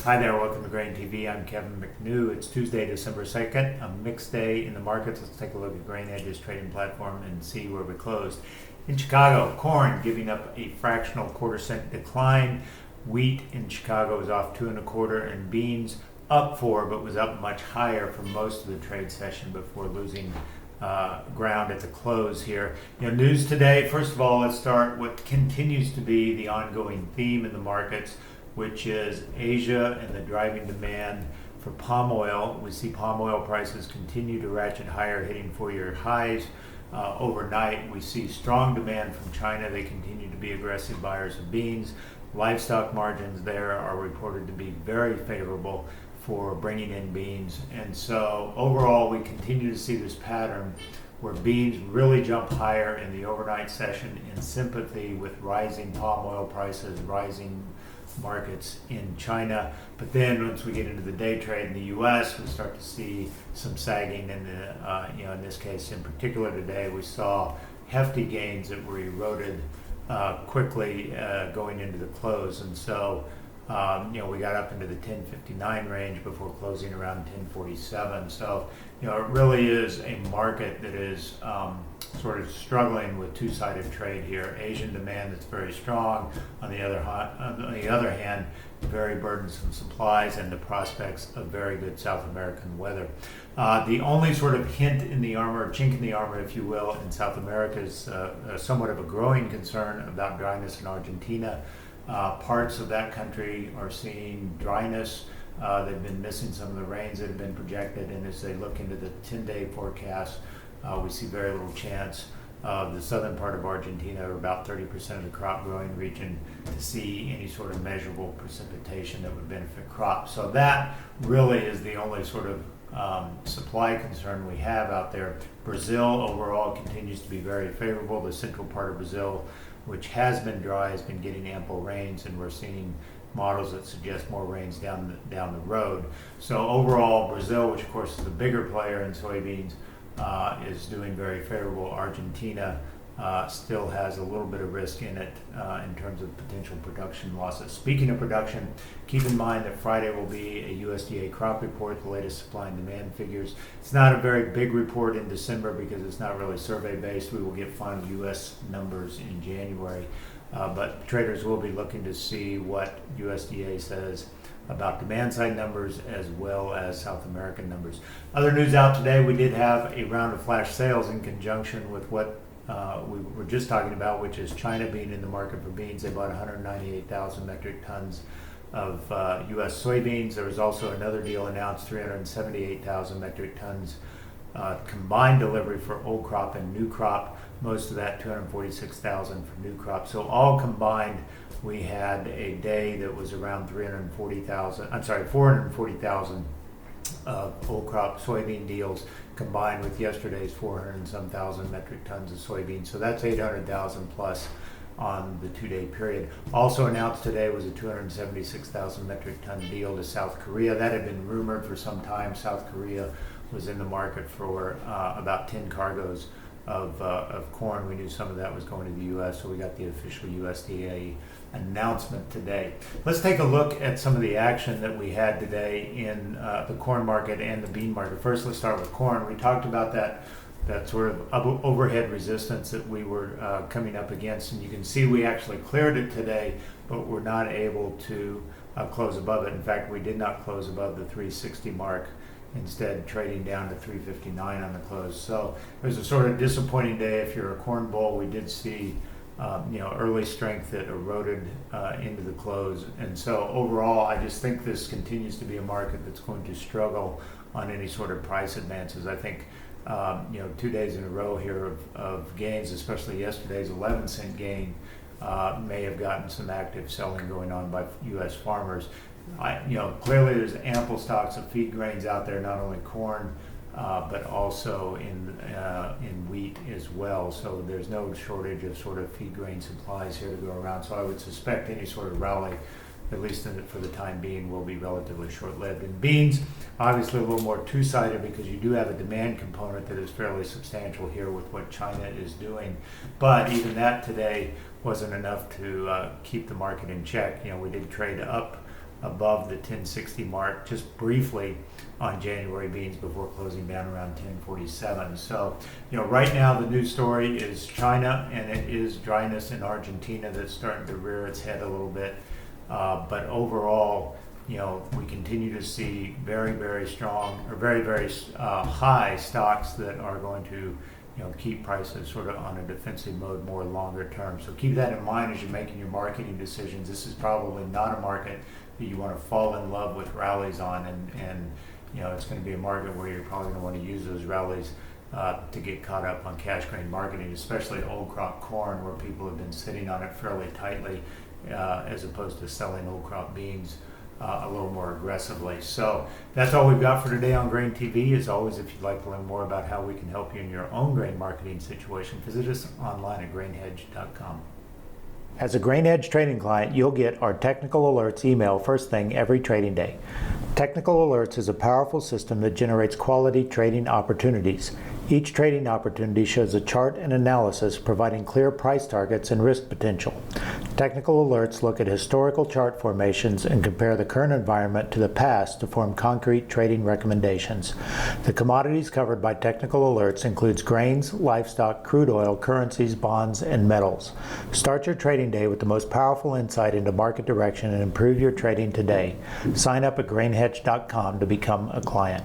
Hi there, welcome to Grain TV. I'm Kevin McNew. It's Tuesday, December 2nd, a mixed day in the markets. Let's take a look at Grain Edge's trading platform and see where we closed. In Chicago, corn giving up a fractional quarter-cent decline. Wheat in Chicago was off 2 1/4, and beans up 4, but was up much higher for most of the trade session before losing ground at the close here. News today. First of all, let's start what continues to be the ongoing theme in the markets, which is Asia and the driving demand for palm oil. We see palm oil prices continue to ratchet higher, hitting 4-year highs. Overnight, we see strong demand from China. They continue to be aggressive buyers of beans. Livestock margins there are reported to be very favorable for bringing in beans. And so overall, we continue to see this pattern where beans really jump higher in the overnight session in sympathy with rising palm oil prices, rising markets in China. But then once we get into the day trade in the U.S., we start to see some sagging. And in this case in particular today, we saw hefty gains that were eroded quickly going into the close. And so we got up into the 1059 range before closing around 1047. So it really is a market that is sort of struggling with two-sided trade here. Asian demand that's very strong. On the other hand, very burdensome supplies and the prospects of very good South American weather. The only sort of hint in the armor, chink in the armor, if you will, in South America is somewhat of a growing concern about dryness in Argentina. Parts of that country are seeing dryness. They've been missing some of the rains that have been projected, and as they look into the 10-day forecast, we see very little chance of the southern part of Argentina, or about 30% of the crop growing region, to see any sort of measurable precipitation that would benefit crops. So that really is the only sort of supply concern we have out there. Brazil overall continues to be very favorable. The central part of Brazil, which has been dry, has been getting ample rains, and we're seeing models that suggest more rains down the road. So overall, Brazil, which of course is the bigger player in soybeans, is doing very favorable. Argentina still has a little bit of risk in it in terms of potential production losses. Speaking of production, keep in mind that Friday will be a USDA crop report, the latest supply and demand figures. It's not a very big report in December because it's not really survey based. We will get final US numbers in January, but traders will be looking to see what USDA says about demand side numbers as well as South American numbers. Other news out today, we did have a round of flash sales in conjunction with what we were just talking about, which is China being in the market for beans. They bought 198,000 metric tons of U.S. soybeans. There was also another deal announced, 378,000 metric tons combined delivery for old crop and new crop. Most of that 246,000 for new crop. So all combined, we had a day that was around 440,000 old crop soybean deals combined with yesterday's 400 and some thousand metric tons of soybeans. So that's 800,000 plus on the 2-day period. Also announced today was a 276,000 metric ton deal to South Korea. That had been rumored for some time. South Korea was in the market for about 10 cargoes of corn. We knew some of that was going to the U.S., so we got the official USDA announcement today. Let's take a look at some of the action that we had today in the corn market and the bean market. First, let's start with corn. We talked about that sort of overhead resistance that we were coming up against, and you can see we actually cleared it today, but we're not able to close above it. In fact, we did not close above the 360 mark, instead trading down to 359 on the close. So it was a sort of disappointing day if you're a corn bull. We did see early strength that eroded into the close. And so overall, I just think this continues to be a market that's going to struggle on any sort of price advances. I think 2 days in a row here of gains, especially yesterday's 11-cent gain, may have gotten some active selling going on by U.S. farmers. Clearly there's ample stocks of feed grains out there, not only corn, but also in wheat as well. So there's no shortage of sort of feed grain supplies here to go around. So I would suspect any sort of rally, at least for the time being, will be relatively short-lived. In beans, obviously a little more two-sided because you do have a demand component that is fairly substantial here with what China is doing. But even that today wasn't enough to keep the market in check. We did trade up above the 1060 mark just briefly on January beans before closing down around 1047. So, right now the news story is China, and it is dryness in Argentina that's starting to rear its head a little bit. But overall, we continue to see very, very strong or very, very high stocks that are going to keep prices sort of on a defensive mode more longer term. So keep that in mind as you're making your marketing decisions. This is probably not a market that you want to fall in love with rallies on, and it's going to be a market where you're probably going to want to use those rallies to get caught up on cash grain marketing, especially old crop corn, where people have been sitting on it fairly tightly as opposed to selling old crop beans a little more aggressively. So that's all we've got for today on Grain TV. As always, if you'd like to learn more about how we can help you in your own grain marketing situation, visit us online at grainhedge.com. As a GrainEdge trading client, you'll get our technical alerts email first thing every trading day. Technical Alerts is a powerful system that generates quality trading opportunities. Each trading opportunity shows a chart and analysis providing clear price targets and risk potential. Technical Alerts look at historical chart formations and compare the current environment to the past to form concrete trading recommendations. The commodities covered by Technical Alerts includes grains, livestock, crude oil, currencies, bonds, and metals. Start your trading day with the most powerful insight into market direction and improve your trading today. Sign up at grainhedge.com to become a client.